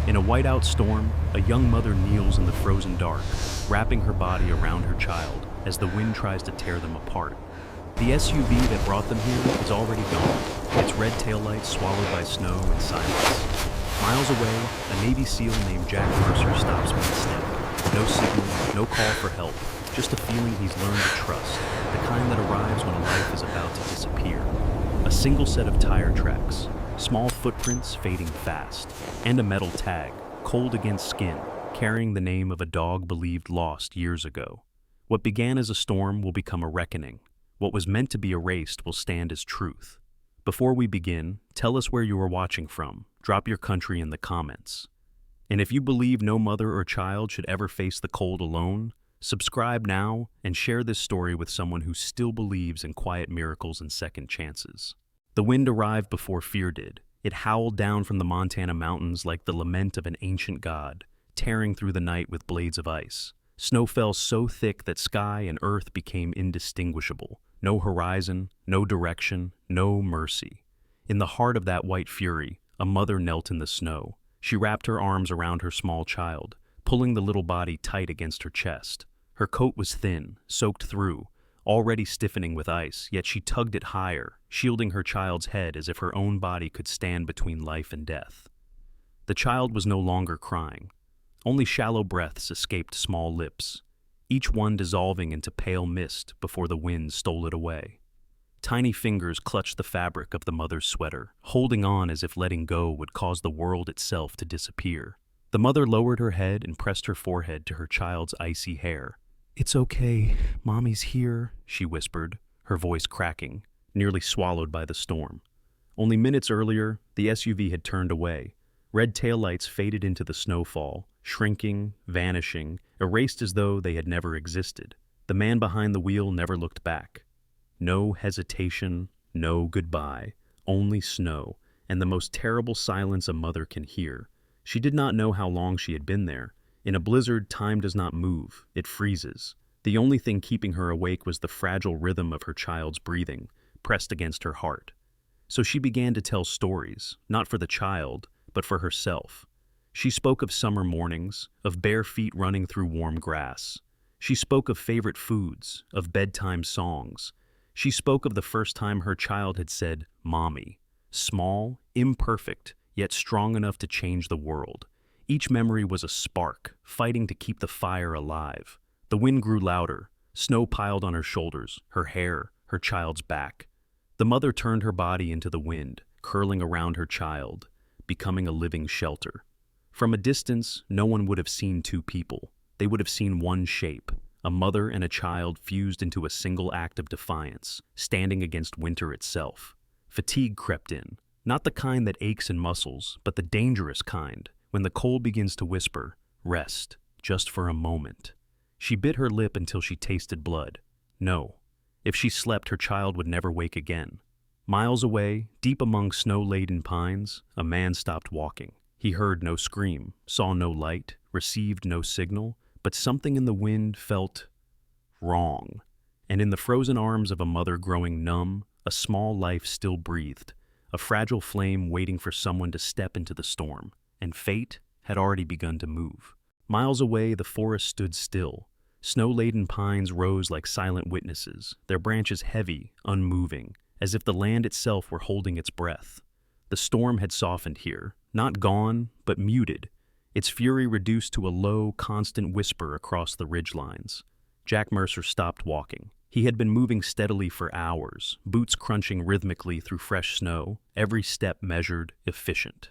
In a whiteout storm, a young mother kneels in the frozen dark, wrapping her body around her child as the wind tries to tear them apart. The SUV that brought them here is already gone, its red taillights swallowed by snow and silence. Miles away, a Navy SEAL named Jack Mercer stops mid-step. No signal, no call for help, just a feeling he's learned to trust, the kind that arrives when a life is about to disappear. A single set of tire tracks, small footprints fading fast, and a metal tag, cold against skin, carrying the name of a dog believed lost years ago. What began as a storm will become a reckoning. What was meant to be erased will stand as truth. Before we begin, tell us where you are watching from. Drop your country in the comments. And if you believe no mother or child should ever face the cold alone, subscribe now and share this story with someone who still believes in quiet miracles and second chances. The wind arrived before fear did. It howled down from the Montana mountains like the lament of an ancient god, tearing through the night with blades of ice. Snow fell so thick that sky and earth became indistinguishable. No horizon, no direction, no mercy. In the heart of that white fury, a mother knelt in the snow. She wrapped her arms around her small child, pulling the little body tight against her chest. Her coat was thin, soaked through, already stiffening with ice, yet she tugged it higher, shielding her child's head as if her own body could stand between life and death. The child was no longer crying. Only shallow breaths escaped small lips, each one dissolving into pale mist before the wind stole it away. Tiny fingers clutched the fabric of the mother's sweater, holding on as if letting go would cause the world itself to disappear. The mother lowered her head and pressed her forehead to her child's icy hair. "It's okay, Mommy's here," she whispered, her voice cracking, nearly swallowed by the storm. Only minutes earlier, the SUV had turned away. Red taillights faded into the snowfall, shrinking, vanishing, erased as though they had never existed. The man behind the wheel never looked back. No hesitation, no goodbye, only snow, and the most terrible silence a mother can hear. She did not know how long she had been there. In a blizzard, time does not move, it freezes. The only thing keeping her awake was the fragile rhythm of her child's breathing, pressed against her heart. So she began to tell stories, not for the child, but for herself. She spoke of summer mornings, of bare feet running through warm grass. She spoke of favorite foods, of bedtime songs. She spoke of the first time her child had said, "Mommy," small, imperfect, yet strong enough to change the world. Each memory was a spark, fighting to keep the fire alive. The wind grew louder, snow piled on her shoulders, her hair, her child's back. The mother turned her body into the wind, curling around her child, becoming a living shelter. From a distance, no one would have seen two people. They would have seen one shape, a mother and a child fused into a single act of defiance, standing against winter itself. Fatigue crept in, not the kind that aches in muscles, but the dangerous kind. When the cold begins to whisper, "Rest, just for a moment." She bit her lip until she tasted blood. No, if she slept, her child would never wake again. Miles away, deep among snow-laden pines, a man stopped walking. He heard no scream, saw no light, received no signal, but something in the wind felt wrong. And in the frozen arms of a mother growing numb, a small life still breathed, a fragile flame waiting for someone to step into the storm. And fate had already begun to move. Miles away, the forest stood still. Snow-laden pines rose like silent witnesses, their branches heavy, unmoving, as if the land itself were holding its breath. The storm had softened here, not gone, but muted, its fury reduced to a low, constant whisper across the ridgelines. Jack Mercer stopped walking. He had been moving steadily for hours, boots crunching rhythmically through fresh snow, every step measured, efficient.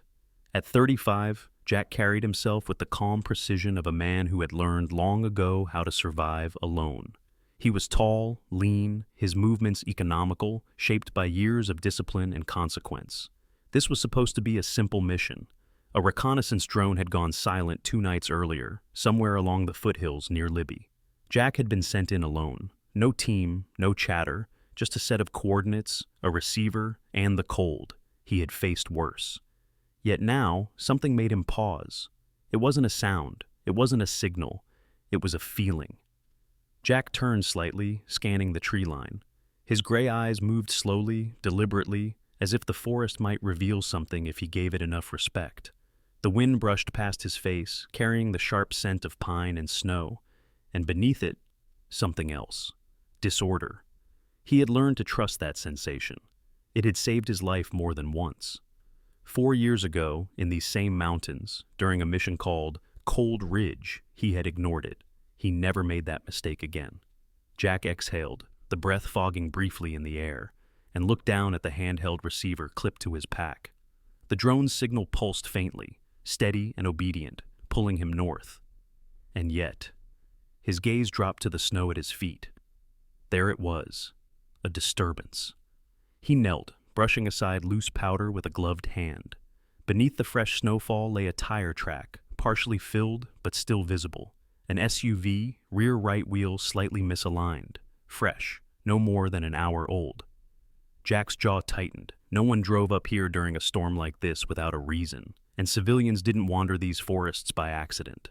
At 35, Jack carried himself with the calm precision of a man who had learned long ago how to survive alone. He was tall, lean, his movements economical, shaped by years of discipline and consequence. This was supposed to be a simple mission. A reconnaissance drone had gone silent 2 nights earlier, somewhere along the foothills near Libby. Jack had been sent in alone. No team, no chatter, just a set of coordinates, a receiver, and the cold. He had faced worse. Yet now, something made him pause. It wasn't a sound. It wasn't a signal. It was a feeling. Jack turned slightly, scanning the tree line. His gray eyes moved slowly, deliberately, as if the forest might reveal something if he gave it enough respect. The wind brushed past his face, carrying the sharp scent of pine and snow, and beneath it, something else. Disorder. He had learned to trust that sensation. It had saved his life more than once. 4 years ago, in these same mountains, during a mission called Cold Ridge, he had ignored it. He never made that mistake again. Jack exhaled, the breath fogging briefly in the air, and looked down at the handheld receiver clipped to his pack. The drone's signal pulsed faintly, steady and obedient, pulling him north. And yet, his gaze dropped to the snow at his feet. There it was, a disturbance. He knelt, brushing aside loose powder with a gloved hand. Beneath the fresh snowfall lay a tire track, partially filled but still visible. An SUV, rear right wheel slightly misaligned. Fresh, no more than an hour old. Jack's jaw tightened. No one drove up here during a storm like this without a reason, and civilians didn't wander these forests by accident.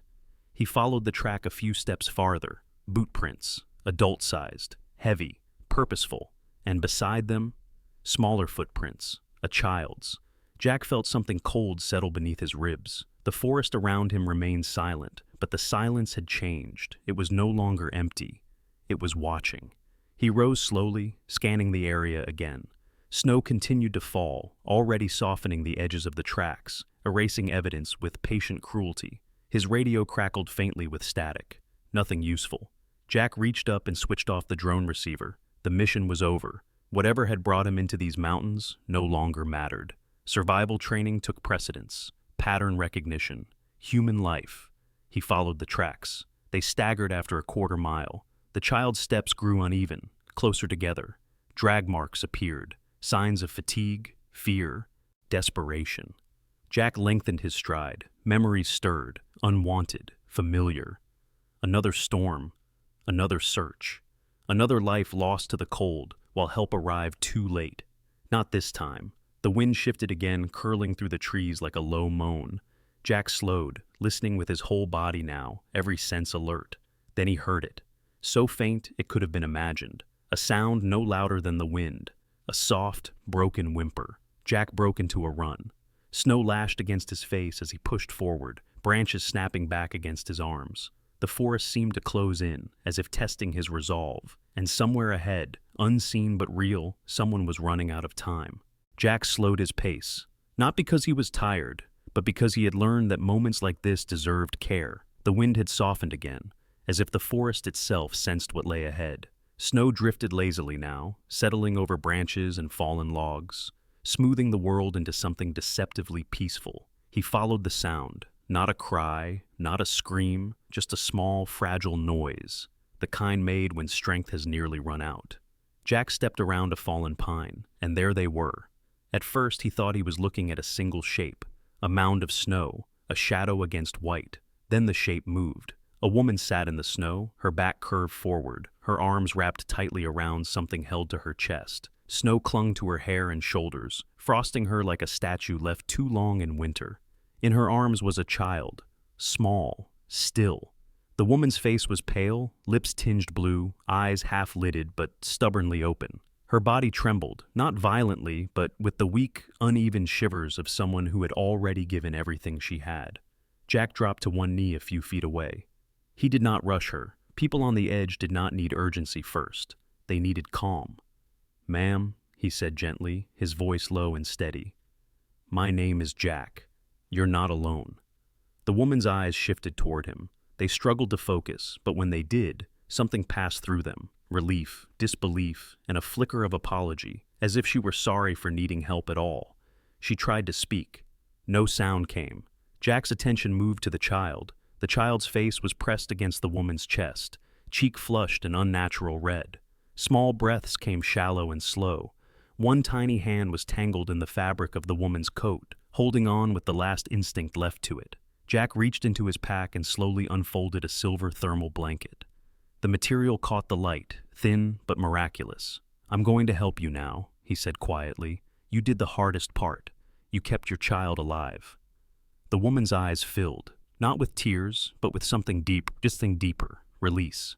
He followed the track a few steps farther. Boot prints, adult-sized, heavy, purposeful, and beside them, smaller footprints, a child's. Jack felt something cold settle beneath his ribs. The forest around him remained silent, but the silence had changed. It was no longer empty. It was watching. He rose slowly, scanning the area again. Snow continued to fall, already softening the edges of the tracks, erasing evidence with patient cruelty. His radio crackled faintly with static. Nothing useful. Jack reached up and switched off the drone receiver. The mission was over. Whatever had brought him into these mountains no longer mattered. Survival training took precedence. Pattern recognition. Human life. He followed the tracks. They staggered after a quarter mile. The child's steps grew uneven, closer together. Drag marks appeared. Signs of fatigue, fear, desperation. Jack lengthened his stride. Memories stirred, unwanted, familiar. Another storm. Another search. Another life lost to the cold, while help arrived too late. Not this time. The wind shifted again, curling through the trees like a low moan. Jack slowed, listening with his whole body now, every sense alert. Then he heard it. So faint it could have been imagined. A sound no louder than the wind. A soft, broken whimper. Jack broke into a run. Snow lashed against his face as he pushed forward, branches snapping back against his arms. The forest seemed to close in, as if testing his resolve. And somewhere ahead, unseen but real, someone was running out of time. Jack slowed his pace, not because he was tired, but because he had learned that moments like this deserved care. The wind had softened again, as if the forest itself sensed what lay ahead. Snow drifted lazily now, settling over branches and fallen logs, smoothing the world into something deceptively peaceful. He followed the sound, not a cry, not a scream, just a small, fragile noise, the kind made when strength has nearly run out. Jack stepped around a fallen pine, and there they were. At first he thought he was looking at a single shape, a mound of snow, a shadow against white. Then the shape moved. A woman sat in the snow, her back curved forward, her arms wrapped tightly around something held to her chest. Snow clung to her hair and shoulders, frosting her like a statue left too long in winter. In her arms was a child, small, still. The woman's face was pale, lips tinged blue, eyes half-lidded but stubbornly open. Her body trembled, not violently, but with the weak, uneven shivers of someone who had already given everything she had. Jack dropped to one knee a few feet away. He did not rush her. People on the edge did not need urgency first. They needed calm. "Ma'am," he said gently, his voice low and steady. "My name is Jack. You're not alone." The woman's eyes shifted toward him. They struggled to focus, but when they did, something passed through them. Relief, disbelief, and a flicker of apology, as if she were sorry for needing help at all. She tried to speak. No sound came. Jack's attention moved to the child. The child's face was pressed against the woman's chest, cheek flushed and unnatural red. Small breaths came shallow and slow. One tiny hand was tangled in the fabric of the woman's coat, holding on with the last instinct left to it. Jack reached into his pack and slowly unfolded a silver thermal blanket. The material caught the light, thin but miraculous. "I'm going to help you now," he said quietly. "You did the hardest part. You kept your child alive." The woman's eyes filled, not with tears, but with something deeper, release.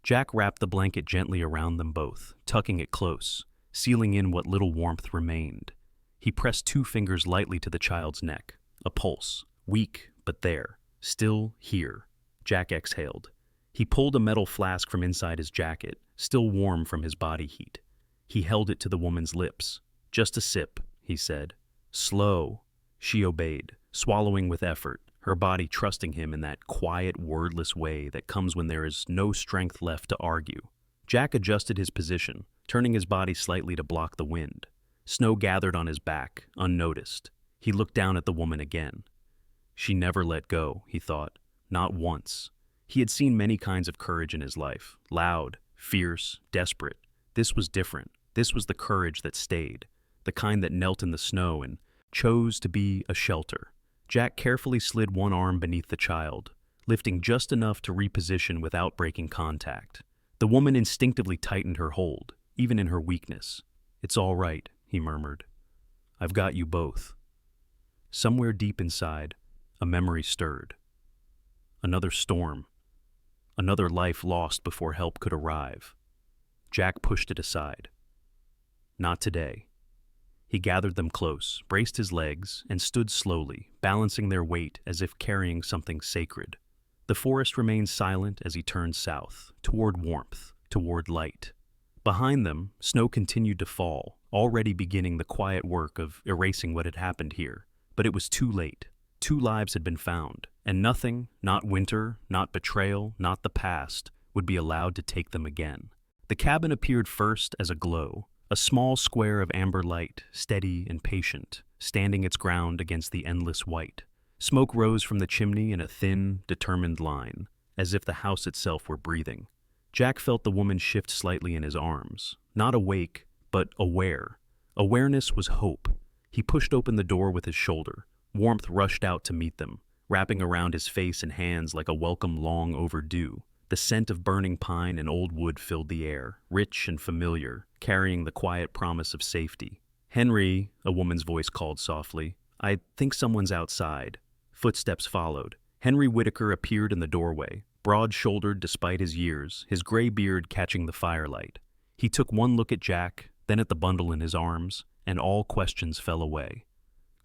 Jack wrapped the blanket gently around them both, tucking it close, sealing in what little warmth remained. He pressed 2 fingers lightly to the child's neck. A pulse, weak but there, still here. Jack exhaled. He pulled a metal flask from inside his jacket, still warm from his body heat. He held it to the woman's lips. "Just a sip," he said. "Slow." She obeyed, swallowing with effort, her body trusting him in that quiet, wordless way that comes when there is no strength left to argue. Jack adjusted his position, turning his body slightly to block the wind. Snow gathered on his back, unnoticed. He looked down at the woman again. She never let go, he thought. Not once. He had seen many kinds of courage in his life. Loud, fierce, desperate. This was different. This was the courage that stayed. The kind that knelt in the snow and chose to be a shelter. Jack carefully slid one arm beneath the child, lifting just enough to reposition without breaking contact. The woman instinctively tightened her hold, even in her weakness. "It's all right," he murmured. "I've got you both." Somewhere deep inside, a memory stirred. Another storm. Another life lost before help could arrive. Jack pushed it aside. Not today. He gathered them close, braced his legs, and stood slowly, balancing their weight as if carrying something sacred. The forest remained silent as he turned south, toward warmth, toward light. Behind them, snow continued to fall, already beginning the quiet work of erasing what had happened here. But it was too late. 2 lives had been found, and nothing, not winter, not betrayal, not the past, would be allowed to take them again. The cabin appeared first as a glow, a small square of amber light, steady and patient, standing its ground against the endless white. Smoke rose from the chimney in a thin, determined line, as if the house itself were breathing. Jack felt the woman shift slightly in his arms, not awake, but aware. Awareness was hope. He pushed open the door with his shoulder. Warmth rushed out to meet them, wrapping around his face and hands like a welcome long overdue. The scent of burning pine and old wood filled the air, rich and familiar, carrying the quiet promise of safety. "Henry," a woman's voice called softly. "I think someone's outside." Footsteps followed. Henry Whitaker appeared in the doorway, broad-shouldered despite his years, his gray beard catching the firelight. He took one look at Jack, then at the bundle in his arms, and all questions fell away.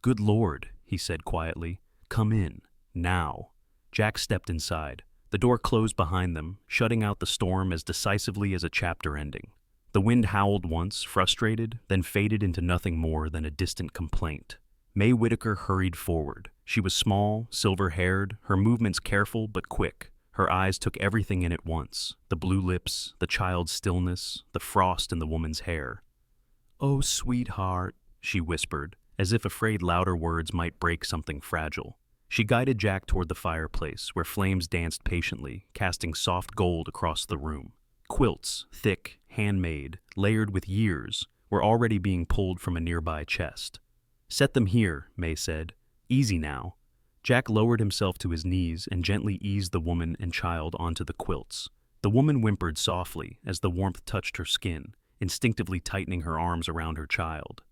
"Good Lord," he said quietly. "Come in. Now." Jack stepped inside. The door closed behind them, shutting out the storm as decisively as a chapter ending. The wind howled once, frustrated, then faded into nothing more than a distant complaint. May Whitaker hurried forward. She was small, silver-haired, her movements careful but quick. Her eyes took everything in at once, the blue lips, the child's stillness, the frost in the woman's hair. "Oh, sweetheart," she whispered, as if afraid louder words might break something fragile. She guided Jack toward the fireplace, where flames danced patiently, casting soft gold across the room. Quilts, thick, handmade, layered with years, were already being pulled from a nearby chest. "Set them here," May said. "Easy now." Jack lowered himself to his knees and gently eased the woman and child onto the quilts. The woman whimpered softly as the warmth touched her skin, instinctively tightening her arms around her child.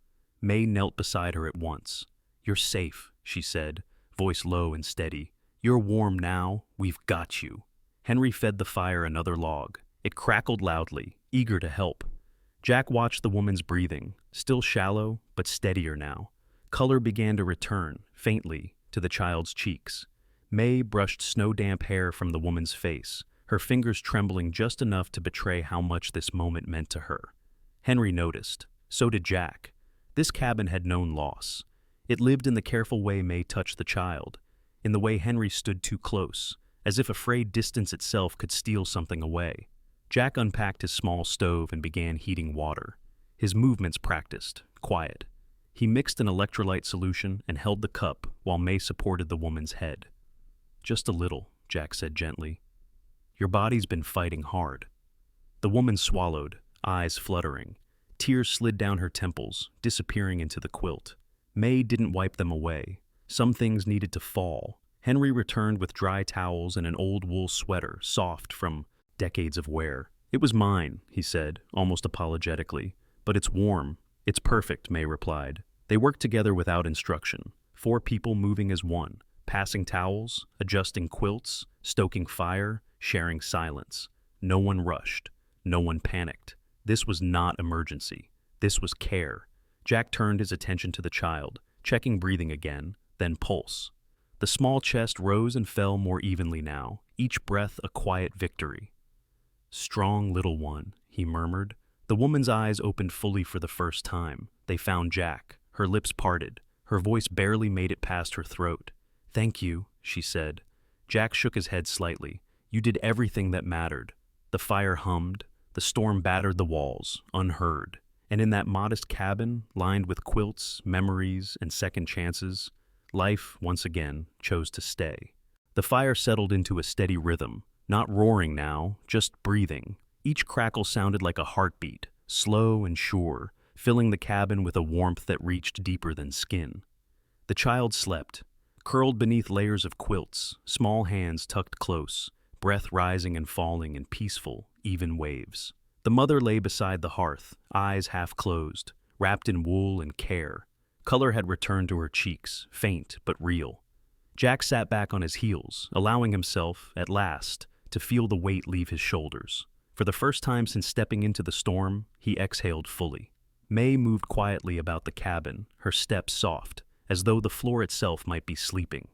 May knelt beside her at once. "You're safe," she said, voice low and steady. "You're warm now. We've got you." Henry fed the fire another log. It crackled loudly, eager to help. Jack watched the woman's breathing, still shallow, but steadier now. Color began to return, faintly, to the child's cheeks. May brushed snow-damp hair from the woman's face, her fingers trembling just enough to betray how much this moment meant to her. Henry noticed. So did Jack. This cabin had known loss. It lived in the careful way May touched the child, in the way Henry stood too close, as if afraid distance itself could steal something away. Jack unpacked his small stove and began heating water. His movements practiced, quiet. He mixed an electrolyte solution and held the cup while May supported the woman's head. "Just a little," Jack said gently. "Your body's been fighting hard." The woman swallowed, eyes fluttering. Tears slid down her temples, disappearing into the quilt. May didn't wipe them away. Some things needed to fall. Henry returned with dry towels and an old wool sweater, soft from decades of wear. "It was mine," he said, almost apologetically. "But it's warm." "It's perfect," May replied. They worked together without instruction, 4 people moving as one, passing towels, adjusting quilts, stoking fire, sharing silence. No one rushed. No one panicked. This was not emergency. This was care. Jack turned his attention to the child, checking breathing again, then pulse. The small chest rose and fell more evenly now, each breath a quiet victory. "Strong little one," he murmured. The woman's eyes opened fully for the first time. They found Jack. Her lips parted. Her voice barely made it past her throat. "Thank you," she said. Jack shook his head slightly. "You did everything that mattered." The fire hummed. The storm battered the walls, unheard. And in that modest cabin, lined with quilts, memories, and second chances, life, once again, chose to stay. The fire settled into a steady rhythm, not roaring now, just breathing. Each crackle sounded like a heartbeat, slow and sure, filling the cabin with a warmth that reached deeper than skin. The child slept, curled beneath layers of quilts, small hands tucked close, breath rising and falling in peaceful, even waves. The mother lay beside the hearth, eyes half closed, wrapped in wool and care. Color had returned to her cheeks, faint but real. Jack sat back on his heels, allowing himself, at last, to feel the weight leave his shoulders. For the first time since stepping into the storm, he exhaled fully. May moved quietly about the cabin, her steps soft, as though the floor itself might be sleeping.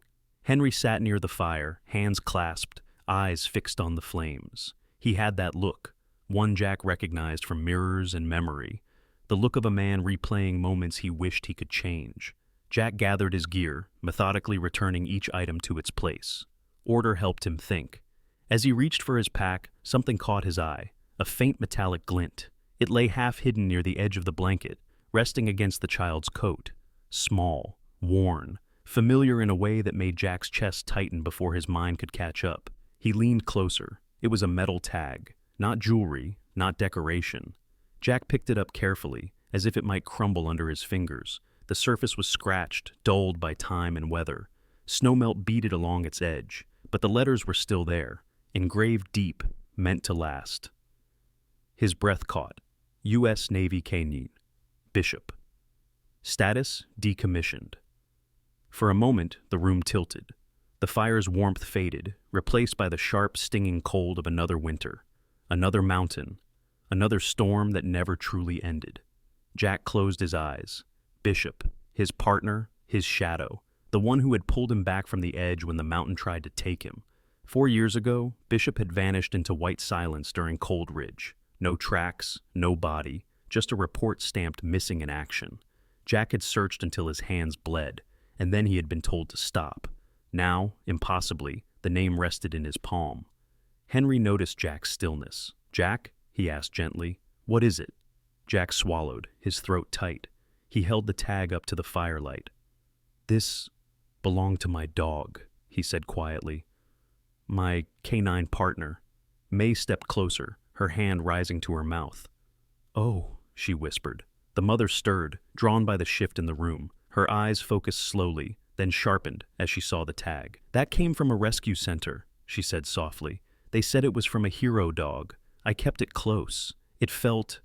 Henry sat near the fire, hands clasped, eyes fixed on the flames. He had that look, one Jack recognized from mirrors and memory, the look of a man replaying moments he wished he could change. Jack gathered his gear, methodically returning each item to its place. Order helped him think. As he reached for his pack, something caught his eye, a faint metallic glint. It lay half hidden near the edge of the blanket, resting against the child's coat. Small, worn, familiar in a way that made Jack's chest tighten before his mind could catch up. He leaned closer. It was a metal tag, not jewelry, not decoration. Jack picked it up carefully, as if it might crumble under his fingers. The surface was scratched, dulled by time and weather. Snowmelt beaded along its edge, but the letters were still there, engraved deep, meant to last. His breath caught. U.S. Navy Canyon. Bishop. Status: decommissioned. For a moment, the room tilted. The fire's warmth faded, replaced by the sharp, stinging cold of another winter, another mountain, another storm that never truly ended. Jack closed his eyes. Bishop, his partner, his shadow, the one who had pulled him back from the edge when the mountain tried to take him. 4 years ago, Bishop had vanished into white silence during Cold Ridge. No tracks, no body, just a report stamped missing in action. Jack had searched until his hands bled, and then he had been told to stop. Now, impossibly, the name rested in his palm. Henry noticed Jack's stillness. "Jack?" he asked gently. "What is it?" Jack swallowed, his throat tight. He held the tag up to the firelight. "This belonged to my dog," he said quietly. "My canine partner." May stepped closer, her hand rising to her mouth. "Oh," she whispered. The mother stirred, drawn by the shift in the room. Her eyes focused slowly, then sharpened as she saw the tag. "That came from a rescue center," she said softly. "They said it was from a hero dog. I kept it close. It felt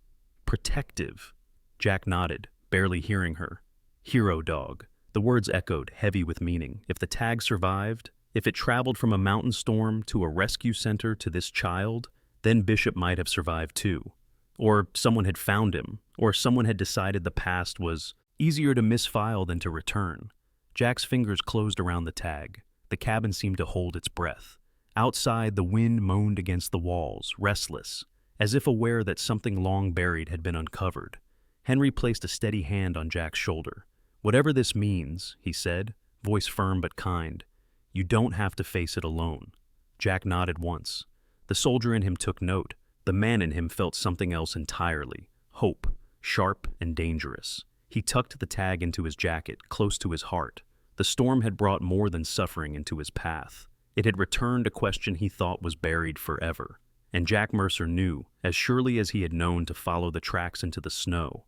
protective." Jack nodded, barely hearing her. Hero dog. The words echoed, heavy with meaning. If the tag survived, if it traveled from a mountain storm to a rescue center to this child, then Bishop might have survived too. Or someone had found him, or someone had decided the past was easier to misfile than to return. Jack's fingers closed around the tag. The cabin seemed to hold its breath. Outside, the wind moaned against the walls, restless, as if aware that something long buried had been uncovered. Henry placed a steady hand on Jack's shoulder. "Whatever this means," he said, voice firm but kind, "you don't have to face it alone." Jack nodded once. The soldier in him took note. The man in him felt something else entirely. Hope, sharp and dangerous. He tucked the tag into his jacket, close to his heart. The storm had brought more than suffering into his path. It had returned a question he thought was buried forever. And Jack Mercer knew, as surely as he had known to follow the tracks into the snow.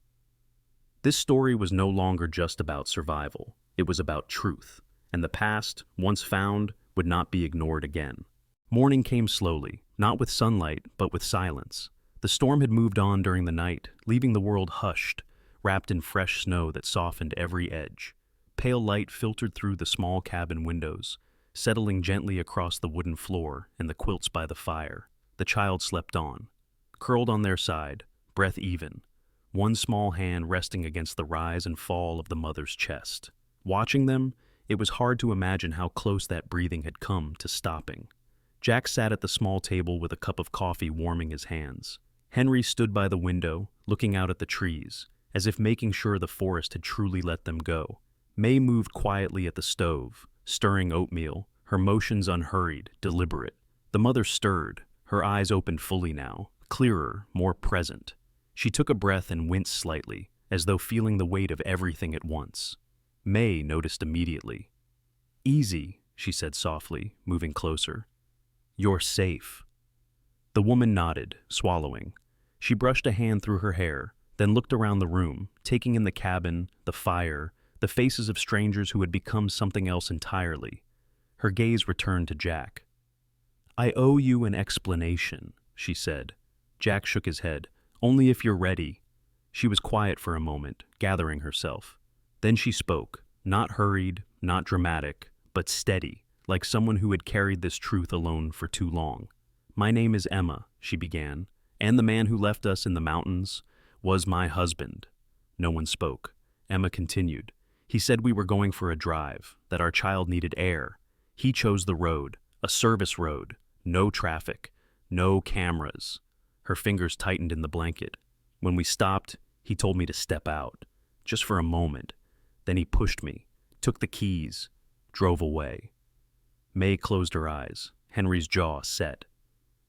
This story was no longer just about survival. It was about truth. And the past, once found, would not be ignored again. Morning came slowly, not with sunlight, but with silence. The storm had moved on during the night, leaving the world hushed, wrapped in fresh snow that softened every edge. Pale light filtered through the small cabin windows, settling gently across the wooden floor and the quilts by the fire. The child slept on, curled on their side, breath even, one small hand resting against the rise and fall of the mother's chest. Watching them, It was hard to imagine how close that breathing had come to stopping. Jack sat at the small table with a cup of coffee warming his hands. Henry stood by the window, looking out at the trees, as if making sure the forest had truly let them go. May moved quietly at the stove, stirring oatmeal, her motions unhurried, deliberate. The mother stirred, her eyes opened fully now, clearer, more present. She took a breath and winced slightly, as though feeling the weight of everything at once. May noticed immediately. "Easy," she said softly, moving closer. "You're safe." The woman nodded, swallowing. She brushed a hand through her hair, then looked around the room, taking in the cabin, the fire, the faces of strangers who had become something else entirely. Her gaze returned to Jack. "I owe you an explanation," she said. Jack shook his head. "Only if you're ready." She was quiet for a moment, gathering herself. Then she spoke, not hurried, not dramatic, but steady, like someone who had carried this truth alone for too long. "My name is Emma," she began, "and the man who left us in the mountains was my husband." No one spoke. Emma continued. "He said we were going for a drive, that our child needed air. He chose the road, a service road, no traffic, no cameras." Her fingers tightened in the blanket. "When we stopped, he told me to step out, just for a moment. Then he pushed me, took the keys, drove away." May closed her eyes, Henry's jaw set.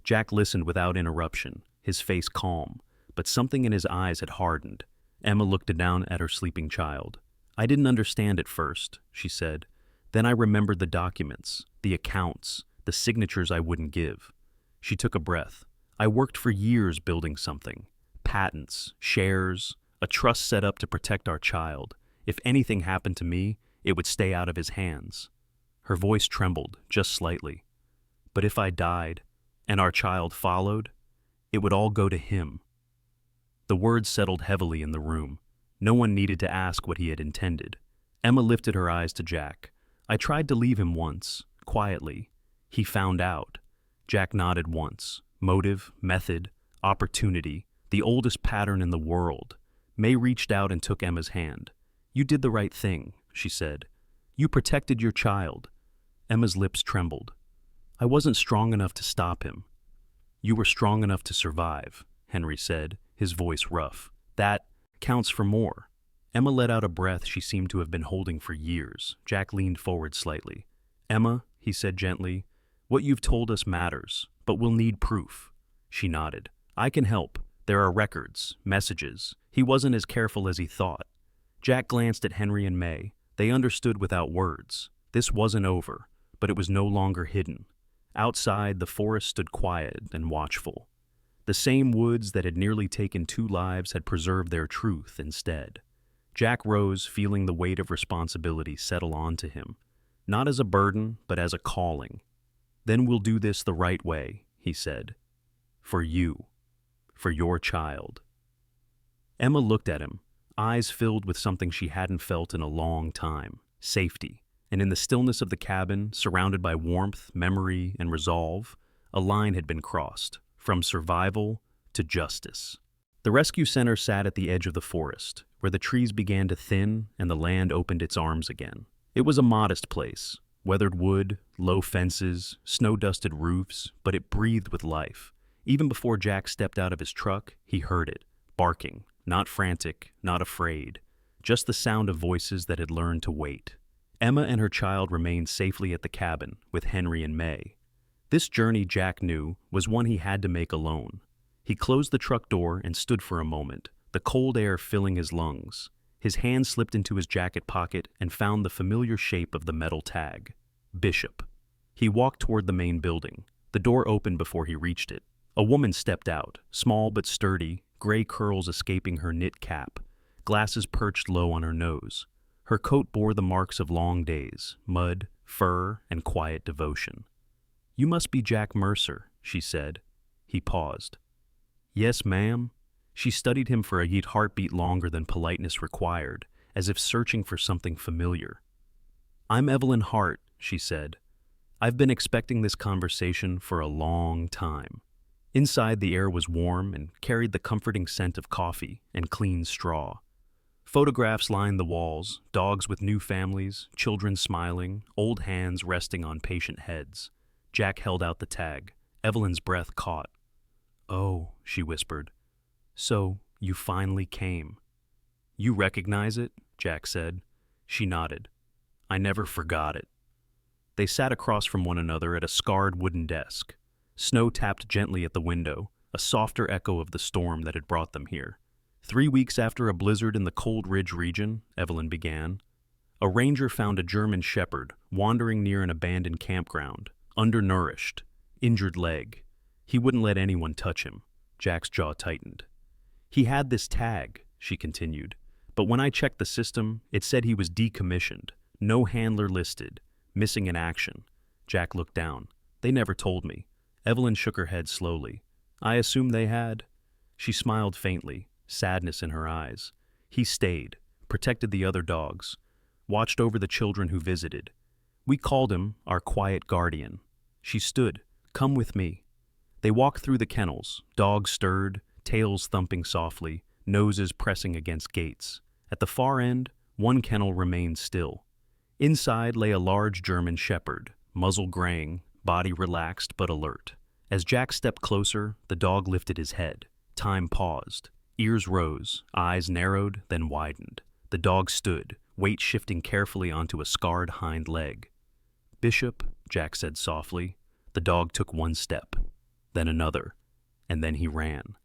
Jack listened without interruption, his face calm, but something in his eyes had hardened. Emma looked down at her sleeping child. "I didn't understand at first," she said. "Then I remembered the documents, the accounts, the signatures I wouldn't give." She took a breath. "I worked for years building something. Patents, shares, a trust set up to protect our child. If anything happened to me, it would stay out of his hands." Her voice trembled, just slightly. "But if I died, and our child followed, it would all go to him." The words settled heavily in the room. No one needed to ask what he had intended. Emma lifted her eyes to Jack. "I tried to leave him once, quietly. He found out." Jack nodded once. Motive, method, opportunity, the oldest pattern in the world. May reached out and took Emma's hand. "You did the right thing," she said. "You protected your child." Emma's lips trembled. "I wasn't strong enough to stop him." "You were strong enough to survive," Henry said, his voice rough. "That counts for more." Emma let out a breath she seemed to have been holding for years. Jack leaned forward slightly. "Emma," he said gently, "what you've told us matters, but we'll need proof." She nodded. "I can help. There are records, messages. He wasn't as careful as he thought." Jack glanced at Henry and May. They understood without words. This wasn't over, but it was no longer hidden. Outside, the forest stood quiet and watchful. The same woods that had nearly taken 2 lives had preserved their truth instead. Jack rose, feeling the weight of responsibility settle onto him, not as a burden, but as a calling. "Then we'll do this the right way," he said. "For you. For your child." Emma looked at him, eyes filled with something she hadn't felt in a long time, safety. And in the stillness of the cabin, surrounded by warmth, memory, and resolve, a line had been crossed, from survival to justice. The rescue center sat at the edge of the forest, where the trees began to thin and the land opened its arms again. It was a modest place, weathered wood, low fences, snow-dusted roofs, but it breathed with life. Even before Jack stepped out of his truck, he heard it, barking, not frantic, not afraid, just the sound of voices that had learned to wait. Emma and her child remained safely at the cabin with Henry and May. This journey, Jack knew, was one he had to make alone. He closed the truck door and stood for a moment, the cold air filling his lungs. His hand slipped into his jacket pocket and found the familiar shape of the metal tag. Bishop. He walked toward the main building. The door opened before he reached it. A woman stepped out, small but sturdy, gray curls escaping her knit cap, glasses perched low on her nose. Her coat bore the marks of long days, mud, fur, and quiet devotion. "You must be Jack Mercer," she said. He paused. "Yes, ma'am." She studied him for a heartbeat longer than politeness required, as if searching for something familiar. "I'm Evelyn Hart," she said. "I've been expecting this conversation for a long time." Inside, the air was warm and carried the comforting scent of coffee and clean straw. Photographs lined the walls, dogs with new families, children smiling, old hands resting on patient heads. Jack held out the tag. Evelyn's breath caught. "Oh," she whispered. "So, you finally came." "You recognize it?" Jack said. She nodded. "I never forgot it." They sat across from one another at a scarred wooden desk. Snow tapped gently at the window, a softer echo of the storm that had brought them here. 3 weeks after a blizzard in the Cold Ridge region, Evelyn began, a ranger found a German shepherd wandering near an abandoned campground, undernourished, injured leg. He wouldn't let anyone touch him. Jack's jaw tightened. "He had this tag," she continued, "but when I checked the system, it said he was decommissioned, no handler listed, missing in action." Jack looked down. "They never told me." Evelyn shook her head slowly. "I assumed they had." She smiled faintly, sadness in her eyes. "He stayed, protected the other dogs, watched over the children who visited. We called him our quiet guardian." She stood. "Come with me." They walked through the kennels, dogs stirred, tails thumping softly, noses pressing against gates. At the far end, one kennel remained still. Inside lay a large German shepherd, muzzle graying, body relaxed but alert. As Jack stepped closer, the dog lifted his head. Time paused. Ears rose, eyes narrowed, then widened. The dog stood, weight shifting carefully onto a scarred hind leg. "Bishop," Jack said softly. The dog took one step, then another, and then he ran.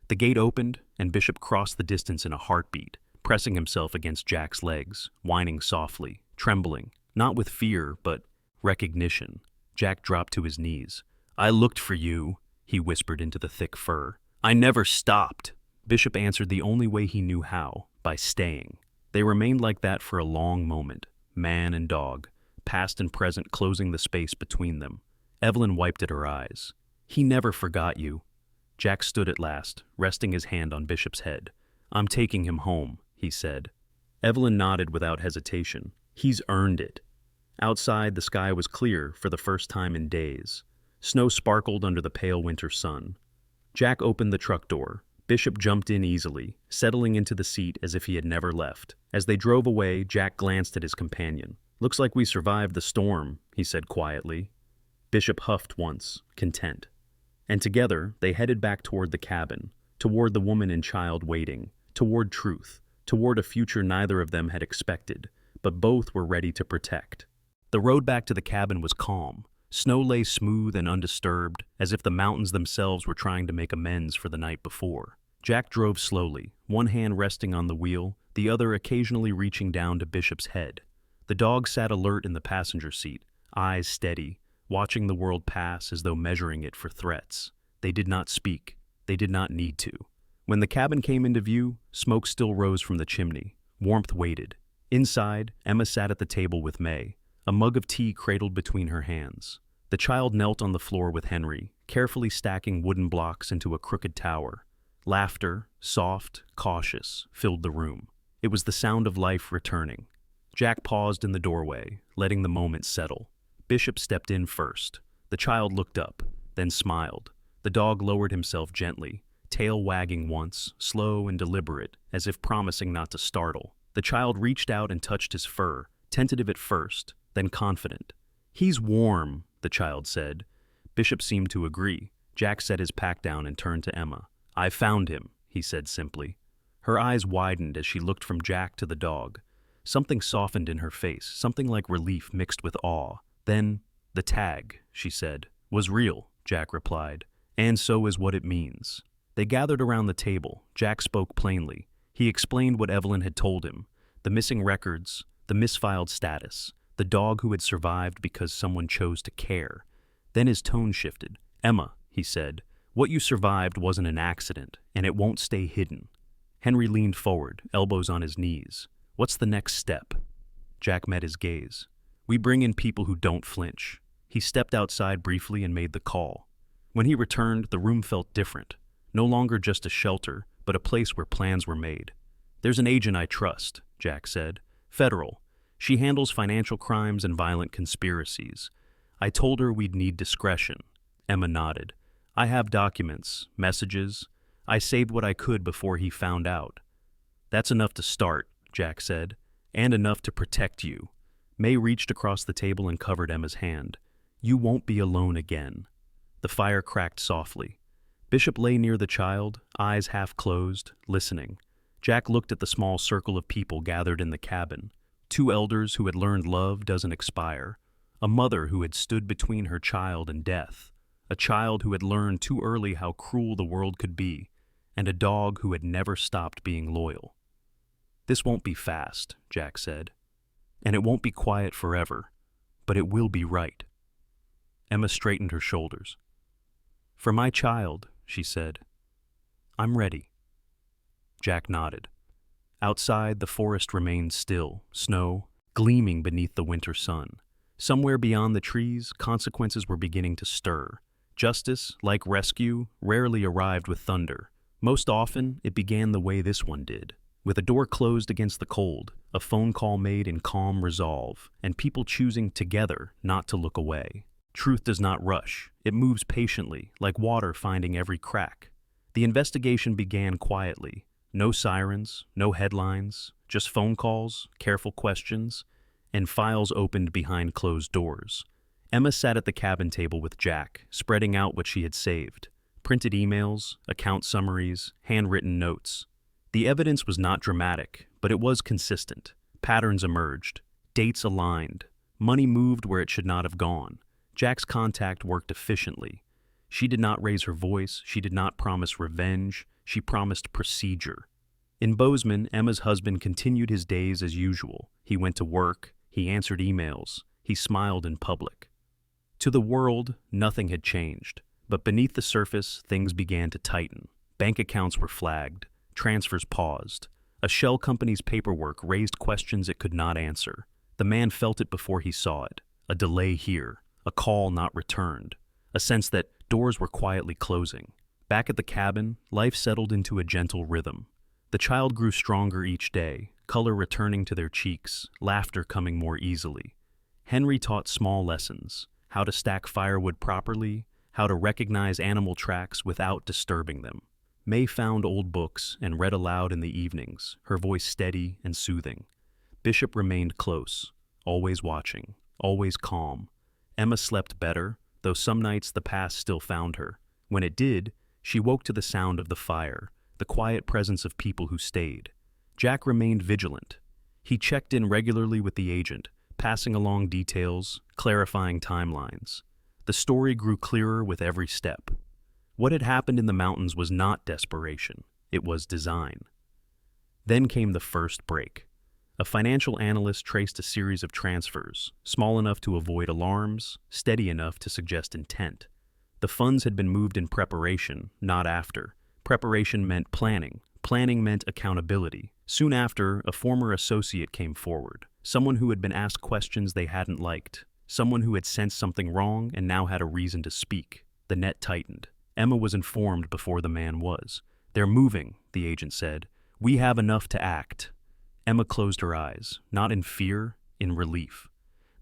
The gate opened, and Bishop crossed the distance in a heartbeat, pressing himself against Jack's legs, whining softly, trembling, not with fear, but recognition. Jack dropped to his knees. "I looked for you," he whispered into the thick fur. "I never stopped." Bishop answered the only way he knew how, by staying. They remained like that for a long moment, man and dog, past and present closing the space between them. Evelyn wiped at her eyes. "He never forgot you." Jack stood at last, resting his hand on Bishop's head. "I'm taking him home," he said. Evelyn nodded without hesitation. "He's earned it." Outside, the sky was clear for the first time in days. Snow sparkled under the pale winter sun. Jack opened the truck door. Bishop jumped in easily, settling into the seat as if he had never left. As they drove away, Jack glanced at his companion. "Looks like we survived the storm," he said quietly. Bishop huffed once, content. And together, they headed back toward the cabin, toward the woman and child waiting, toward truth, toward a future neither of them had expected, but both were ready to protect. The road back to the cabin was calm. Snow lay smooth and undisturbed, as if the mountains themselves were trying to make amends for the night before. Jack drove slowly, one hand resting on the wheel, the other occasionally reaching down to Bishop's head. The dog sat alert in the passenger seat, eyes steady, watching the world pass as though measuring it for threats. They did not speak. They did not need to. When the cabin came into view, smoke still rose from the chimney. Warmth waited. Inside, Emma sat at the table with May, a mug of tea cradled between her hands. The child knelt on the floor with Henry, carefully stacking wooden blocks into a crooked tower. Laughter, soft, cautious, filled the room. It was the sound of life returning. Jack paused in the doorway, letting the moment settle. Bishop stepped in first. The child looked up, then smiled. The dog lowered himself gently, tail wagging once, slow and deliberate, as if promising not to startle. The child reached out and touched his fur, tentative at first, then confident. "He's warm," the child said. Bishop seemed to agree. Jack set his pack down and turned to Emma. "I found him," he said simply. Her eyes widened as she looked from Jack to the dog. Something softened in her face, something like relief mixed with awe. Then, "The tag," she said, "was real," Jack replied, "and so is what it means." They gathered around the table. Jack spoke plainly. He explained what Evelyn had told him, the missing records, the misfiled status, the dog who had survived because someone chose to care. Then his tone shifted. "Emma," he said, "what you survived wasn't an accident, and it won't stay hidden." Henry leaned forward, elbows on his knees. "What's the next step?" Jack met his gaze. "We bring in people who don't flinch." He stepped outside briefly and made the call. When he returned, the room felt different. No longer just a shelter, but a place where plans were made. "There's an agent I trust," Jack said. "Federal. She handles financial crimes and violent conspiracies. I told her we'd need discretion." Emma nodded. "I have documents, messages. I saved what I could before he found out." That's enough to start, Jack said, and enough to protect you. May reached across the table and covered Emma's hand. You won't be alone again. The fire cracked softly. Bishop lay near the child, eyes half closed, listening. Jack looked at the small circle of people gathered in the cabin. Two elders who had learned love doesn't expire. A mother who had stood between her child and death. A child who had learned too early how cruel the world could be. And a dog who had never stopped being loyal. This won't be fast, Jack said. And it won't be quiet forever. But it will be right. Emma straightened her shoulders. For my child, she said, I'm ready. Jack nodded. Outside, the forest remained still, snow gleaming beneath the winter sun. Somewhere beyond the trees, consequences were beginning to stir. Justice, like rescue, rarely arrived with thunder. Most often, it began the way this one did, with a door closed against the cold, a phone call made in calm resolve, and people choosing together not to look away. Truth does not rush. It moves patiently, like water finding every crack. The investigation began quietly. No sirens, no headlines, just phone calls, careful questions, and files opened behind closed doors. Emma sat at the cabin table with Jack, spreading out what she had saved. Printed emails, account summaries, handwritten notes. The evidence was not dramatic, but it was consistent. Patterns emerged. Dates aligned. Money moved where it should not have gone. Jack's contact worked efficiently. She did not raise her voice. She did not promise revenge. She promised procedure. In Bozeman, Emma's husband continued his days as usual. He went to work. He answered emails. He smiled in public. To the world, nothing had changed. But beneath the surface, things began to tighten. Bank accounts were flagged. Transfers paused. A shell company's paperwork raised questions it could not answer. The man felt it before he saw it. A delay here. A call not returned. A sense that doors were quietly closing. Back at the cabin, life settled into a gentle rhythm. The child grew stronger each day, color returning to their cheeks, laughter coming more easily. Henry taught small lessons, how to stack firewood properly, how to recognize animal tracks without disturbing them. May found old books and read aloud in the evenings, her voice steady and soothing. Bishop remained close, always watching, always calm. Emma slept better, though some nights the past still found her. When it did, she woke to the sound of the fire, the quiet presence of people who stayed. Jack remained vigilant. He checked in regularly with the agent, passing along details, clarifying timelines. The story grew clearer with every step. What had happened in the mountains was not desperation, it was design. Then came the first break. A financial analyst traced a series of transfers, small enough to avoid alarms, steady enough to suggest intent. The funds had been moved in preparation, not after. Preparation meant planning. Planning meant accountability. Soon after, a former associate came forward, someone who had been asked questions they hadn't liked, someone who had sensed something wrong and now had a reason to speak. The net tightened. Emma was informed before the man was. They're moving, the agent said. We have enough to act. Emma closed her eyes, not in fear, in relief.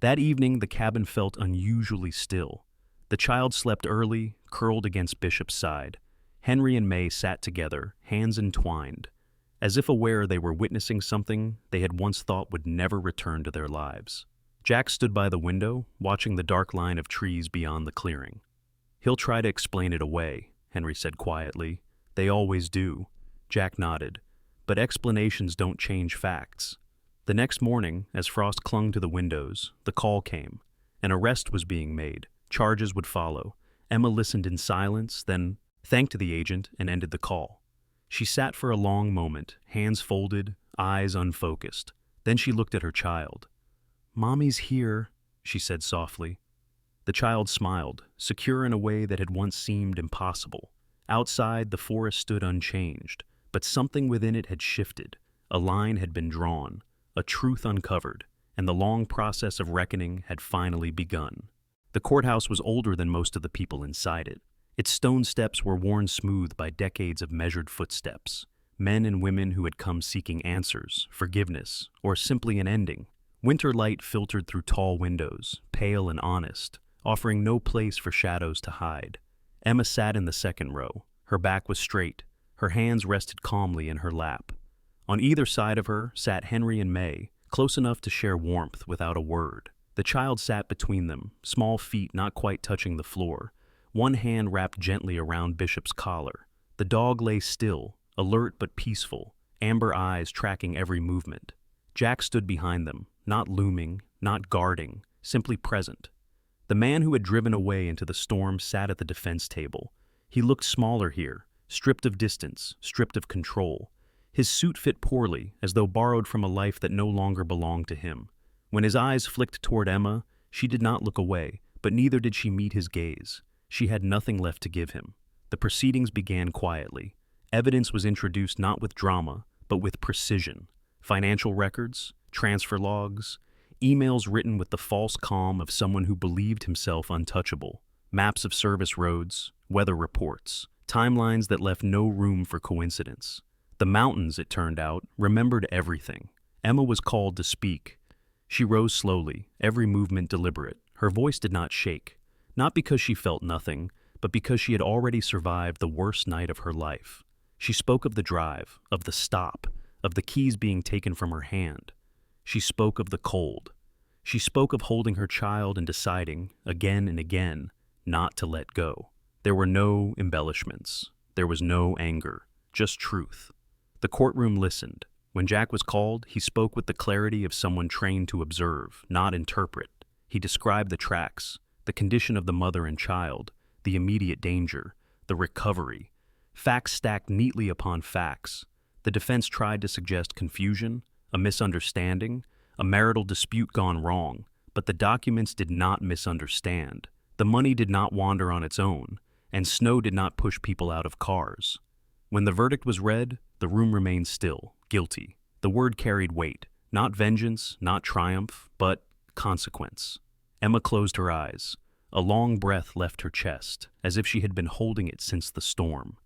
That evening, the cabin felt unusually still. The child slept early, curled against Bishop's side. Henry and May sat together, hands entwined, as if aware they were witnessing something they had once thought would never return to their lives. Jack stood by the window, watching the dark line of trees beyond the clearing. He'll try to explain it away, Henry said quietly. They always do. Jack nodded. But explanations don't change facts. The next morning, as frost clung to the windows, the call came. An arrest was being made. Charges would follow. Emma listened in silence, then thanked the agent and ended the call. She sat for a long moment, hands folded, eyes unfocused. Then she looked at her child. "Mommy's here," she said softly. The child smiled, secure in a way that had once seemed impossible. Outside, the forest stood unchanged, but something within it had shifted. A line had been drawn, a truth uncovered, and the long process of reckoning had finally begun. The courthouse was older than most of the people inside it. Its stone steps were worn smooth by decades of measured footsteps, men and women who had come seeking answers, forgiveness, or simply an ending. Winter light filtered through tall windows, pale and honest, offering no place for shadows to hide. Emma sat in the second row. Her back was straight. Her hands rested calmly in her lap. On either side of her sat Henry and May, close enough to share warmth without a word. The child sat between them, small feet not quite touching the floor, one hand wrapped gently around Bishop's collar. The dog lay still, alert but peaceful, amber eyes tracking every movement. Jack stood behind them, not looming, not guarding, simply present. The man who had driven away into the storm sat at the defense table. He looked smaller here, stripped of distance, stripped of control. His suit fit poorly, as though borrowed from a life that no longer belonged to him. When his eyes flicked toward Emma, she did not look away, but neither did she meet his gaze. She had nothing left to give him. The proceedings began quietly. Evidence was introduced not with drama, but with precision. Financial records, transfer logs, emails written with the false calm of someone who believed himself untouchable, maps of service roads, weather reports, timelines that left no room for coincidence. The mountains, it turned out, remembered everything. Emma was called to speak. She rose slowly, every movement deliberate. Her voice did not shake, not because she felt nothing, but because she had already survived the worst night of her life. She spoke of the drive, of the stop, of the keys being taken from her hand. She spoke of the cold. She spoke of holding her child and deciding, again and again, not to let go. There were no embellishments. There was no anger, just truth. The courtroom listened. When Jack was called, he spoke with the clarity of someone trained to observe, not interpret. He described the tracks, the condition of the mother and child, the immediate danger, the recovery. Facts stacked neatly upon facts. The defense tried to suggest confusion, a misunderstanding, a marital dispute gone wrong, but the documents did not misunderstand. The money did not wander on its own, and snow did not push people out of cars. When the verdict was read, the room remained still, guilty. The word carried weight, not vengeance, not triumph, but consequence. Emma closed her eyes. A long breath left her chest, as if she had been holding it since the storm.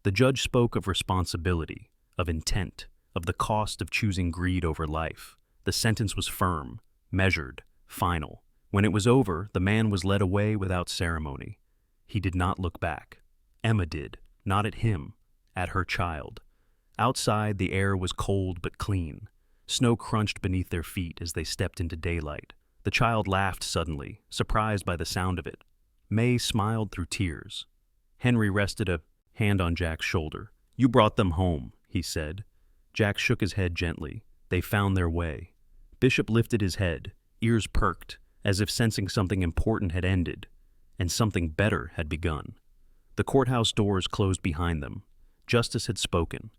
The judge spoke of responsibility, of intent, of the cost of choosing greed over life. The sentence was firm, measured, final. When it was over, the man was led away without ceremony. He did not look back. Emma did, not at him, at her child. Outside, the air was cold but clean. Snow crunched beneath their feet as they stepped into daylight. The child laughed suddenly, surprised by the sound of it. May smiled through tears. Henry rested a hand on Jack's shoulder. "You brought them home," he said. Jack shook his head gently. They found their way. Bishop lifted his head, ears perked, as if sensing something important had ended, and something better had begun. The courthouse doors closed behind them. Justice had spoken,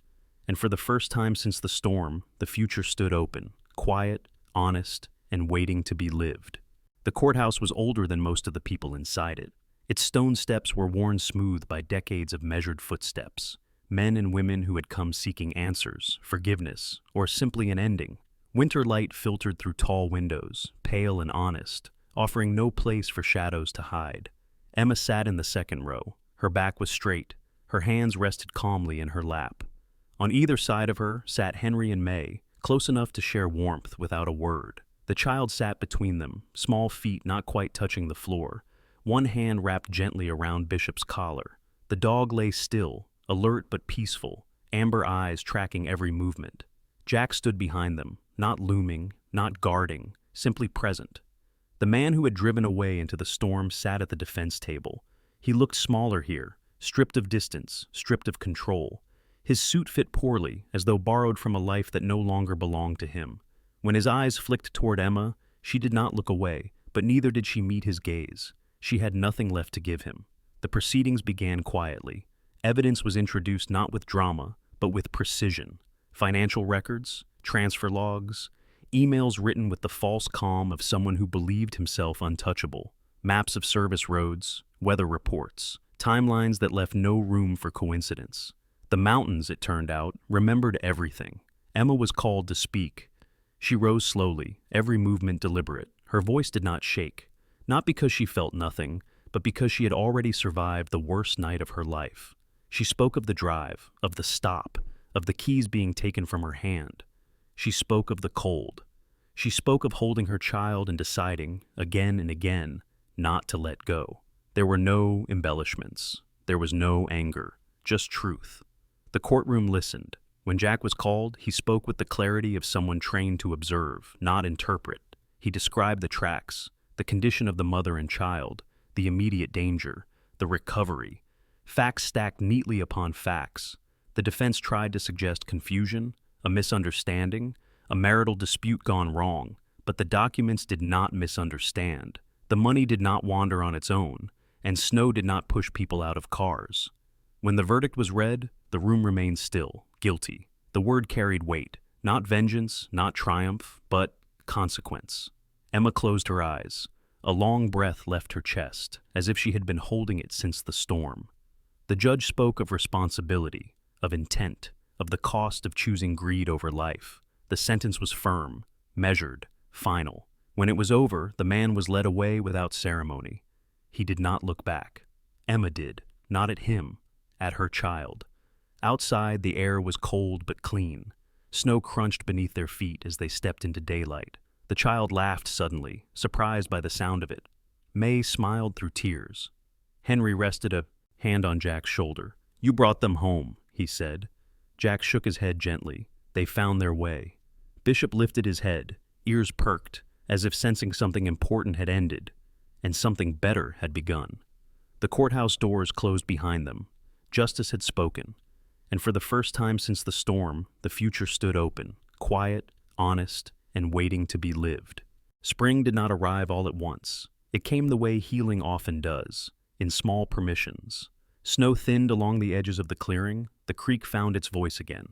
and for the first time since the storm, the future stood open, quiet, honest, and waiting to be lived. The courthouse was older than most of the people inside it. Its stone steps were worn smooth by decades of measured footsteps, men and women who had come seeking answers, forgiveness, or simply an ending. Winter light filtered through tall windows, pale and honest, offering no place for shadows to hide. Emma sat in the second row. Her back was straight. Her hands rested calmly in her lap. On either side of her sat Henry and May, close enough to share warmth without a word. The child sat between them, small feet not quite touching the floor, one hand wrapped gently around Bishop's collar. The dog lay still, alert but peaceful, amber eyes tracking every movement. Jack stood behind them, not looming, not guarding, simply present. The man who had driven away into the storm sat at the defense table. He looked smaller here, stripped of distance, stripped of control. His suit fit poorly, as though borrowed from a life that no longer belonged to him. When his eyes flicked toward Emma, she did not look away, but neither did she meet his gaze. She had nothing left to give him. The proceedings began quietly. Evidence was introduced not with drama, but with precision. Financial records, transfer logs, emails written with the false calm of someone who believed himself untouchable, maps of service roads, weather reports, timelines that left no room for coincidence. The mountains, it turned out, remembered everything. Emma was called to speak. She rose slowly, every movement deliberate. Her voice did not shake, not because she felt nothing, but because she had already survived the worst night of her life. She spoke of the drive, of the stop, of the keys being taken from her hand. She spoke of the cold. She spoke of holding her child and deciding, again and again, not to let go. There were no embellishments. There was no anger, just truth. The courtroom listened. When Jack was called, he spoke with the clarity of someone trained to observe, not interpret. He described the tracks, the condition of the mother and child, the immediate danger, the recovery. Facts stacked neatly upon facts. The defense tried to suggest confusion, a misunderstanding, a marital dispute gone wrong, but the documents did not misunderstand. The money did not wander on its own, and snow did not push people out of cars. When the verdict was read, the room remained still, guilty. The word carried weight, not vengeance, not triumph, but consequence. Emma closed her eyes. A long breath left her chest, as if she had been holding it since the storm. The judge spoke of responsibility, of intent, of the cost of choosing greed over life. The sentence was firm, measured, final. When it was over, the man was led away without ceremony. He did not look back. Emma did, not at him, at her child. Outside, the air was cold but clean. Snow crunched beneath their feet as they stepped into daylight. The child laughed suddenly, surprised by the sound of it. May smiled through tears. Henry rested a hand on Jack's shoulder. "You brought them home," he said. Jack shook his head gently. They found their way. Bishop lifted his head, ears perked, as if sensing something important had ended, and something better had begun. The courthouse doors closed behind them. Justice had spoken, and for the first time since the storm, the future stood open, quiet, honest, and waiting to be lived. Spring did not arrive all at once. It came the way healing often does, in small permissions. Snow thinned along the edges of the clearing. The creek found its voice again.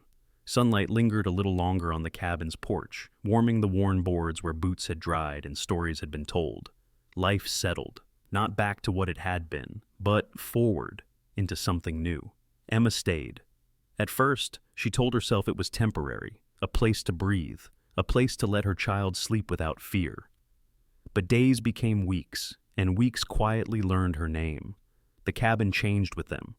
Sunlight lingered a little longer on the cabin's porch, warming the worn boards where boots had dried and stories had been told. Life settled, not back to what it had been, but forward into something new. Emma stayed. At first, she told herself it was temporary, a place to breathe, a place to let her child sleep without fear. But days became weeks, and weeks quietly learned her name. The cabin changed with them.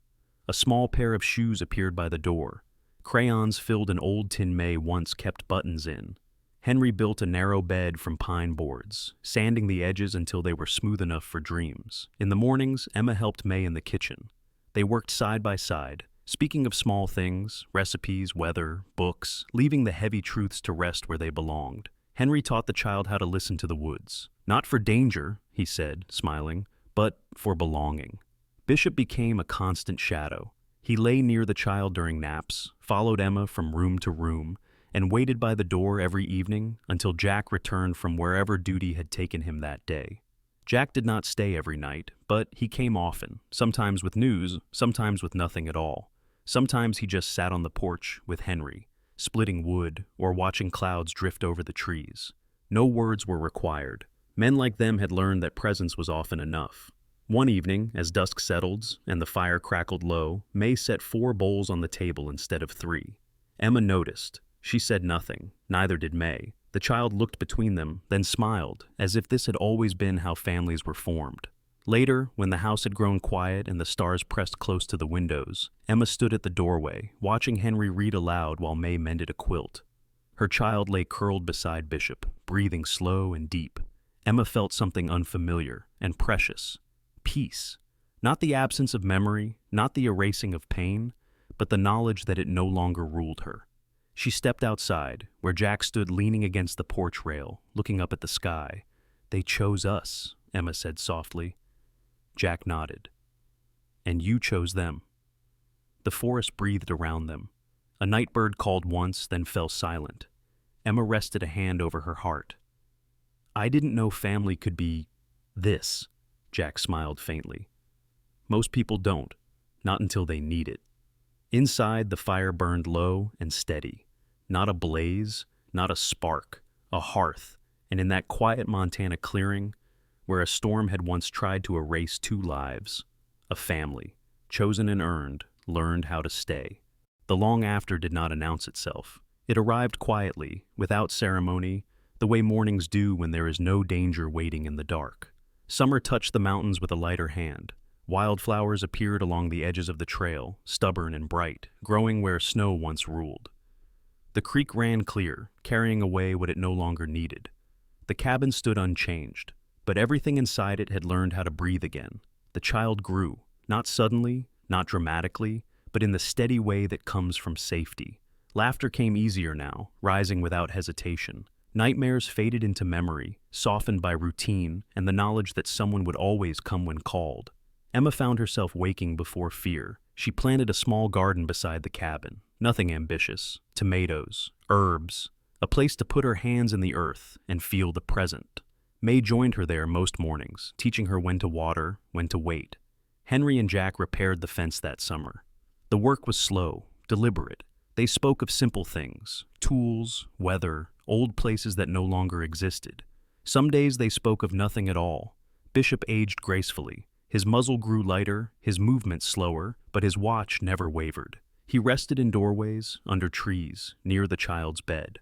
A small pair of shoes appeared by the door. Crayons filled an old tin May once kept buttons in. Henry built a narrow bed from pine boards, sanding the edges until they were smooth enough for dreams. In the mornings, Emma helped May in the kitchen. They worked side by side, speaking of small things, recipes, weather, books, leaving the heavy truths to rest where they belonged. Henry taught the child how to listen to the woods. Not for danger, he said, smiling, but for belonging. Bishop became a constant shadow. He lay near the child during naps, followed Emma from room to room, and waited by the door every evening until Jack returned from wherever duty had taken him that day. Jack did not stay every night, but he came often, sometimes with news, sometimes with nothing at all. Sometimes he just sat on the porch with Henry, splitting wood or watching clouds drift over the trees. No words were required. Men like them had learned that presence was often enough. One evening, as dusk settled and the fire crackled low, May set 4 bowls on the table instead of 3. Emma noticed. She said nothing, neither did May. The child looked between them, then smiled, as if this had always been how families were formed. Later, when the house had grown quiet and the stars pressed close to the windows, Emma stood at the doorway, watching Henry read aloud while May mended a quilt. Her child lay curled beside Bishop, breathing slow and deep. Emma felt something unfamiliar and precious. Peace. Not the absence of memory, not the erasing of pain, but the knowledge that it no longer ruled her. She stepped outside, where Jack stood leaning against the porch rail, looking up at the sky. "They chose us," Emma said softly. Jack nodded. "And you chose them." The forest breathed around them. A night bird called once, then fell silent. Emma rested a hand over her heart. "I didn't know family could be this," Jack smiled faintly. "Most people don't, not until they need it." Inside, the fire burned low and steady. Not a blaze, not a spark, a hearth, and in that quiet Montana clearing, where a storm had once tried to erase 2 lives, a family, chosen and earned, learned how to stay. The long after did not announce itself. It arrived quietly, without ceremony, the way mornings do when there is no danger waiting in the dark. Summer touched the mountains with a lighter hand. Wildflowers appeared along the edges of the trail, stubborn and bright, growing where snow once ruled. The creek ran clear, carrying away what it no longer needed. The cabin stood unchanged, but everything inside it had learned how to breathe again. The child grew, not suddenly, not dramatically, but in the steady way that comes from safety. Laughter came easier now, rising without hesitation. Nightmares faded into memory, softened by routine and the knowledge that someone would always come when called. Emma found herself waking before fear. She planted a small garden beside the cabin. Nothing ambitious. Tomatoes, herbs, a place to put her hands in the earth and feel the present. May joined her there most mornings, teaching her when to water, when to wait. Henry and Jack repaired the fence that summer. The work was slow, deliberate. They spoke of simple things, tools, weather, old places that no longer existed. Some days they spoke of nothing at all. Bishop aged gracefully. His muzzle grew lighter, his movements slower, but his watch never wavered. He rested in doorways, under trees, near the child's bed,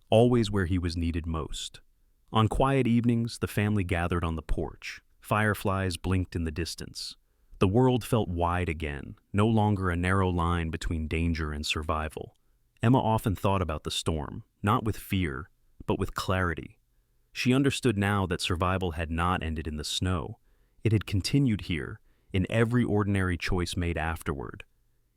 always where he was needed most. On quiet evenings, the family gathered on the porch. Fireflies blinked in the distance. The world felt wide again, no longer a narrow line between danger and survival. Emma often thought about the storm, not with fear, but with clarity. She understood now that survival had not ended in the snow. It had continued here, in every ordinary choice made afterward.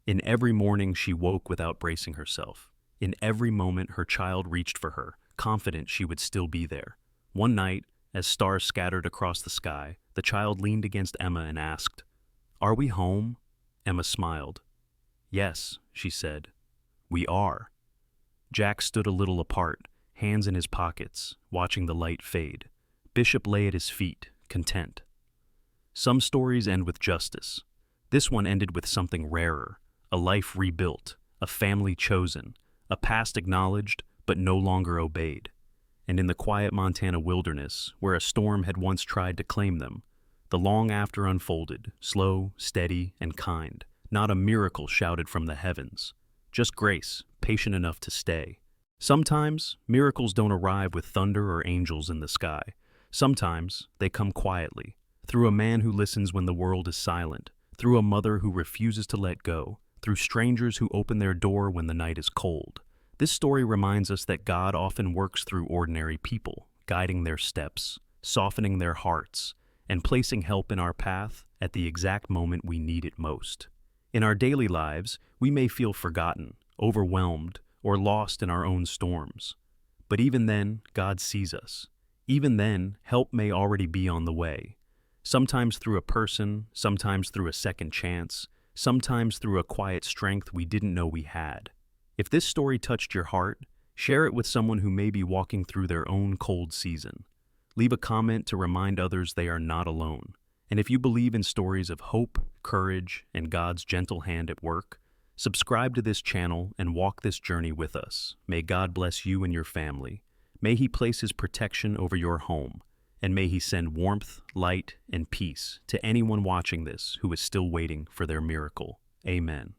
In every morning she woke without bracing herself. In every moment her child reached for her, confident she would still be there. One night, as stars scattered across the sky, the child leaned against Emma and asked, "Are we home?" Emma smiled. "Yes," she said. "We are." Jack stood a little apart, hands in his pockets, watching the light fade. Bishop lay at his feet, content. Some stories end with justice. This one ended with something rarer, a life rebuilt, a family chosen, a past acknowledged but no longer obeyed. And in the quiet Montana wilderness, where a storm had once tried to claim them, the long after unfolded, slow, steady, and kind. Not a miracle shouted from the heavens, just grace, patient enough to stay. Sometimes, miracles don't arrive with thunder or angels in the sky. Sometimes, they come quietly, through a man who listens when the world is silent, through a mother who refuses to let go, through strangers who open their door when the night is cold. This story reminds us that God often works through ordinary people, guiding their steps, softening their hearts, and placing help in our path at the exact moment we need it most. In our daily lives, we may feel forgotten, overwhelmed, or lost in our own storms. But even then, God sees us. Even then, help may already be on the way. Sometimes through a person, sometimes through a second chance, sometimes through a quiet strength we didn't know we had. If this story touched your heart, share it with someone who may be walking through their own cold season. Leave a comment to remind others they are not alone. And if you believe in stories of hope, courage, and God's gentle hand at work, subscribe to this channel and walk this journey with us. May God bless you and your family. May He place His protection over your home. And may He send warmth, light, and peace to anyone watching this who is still waiting for their miracle. Amen.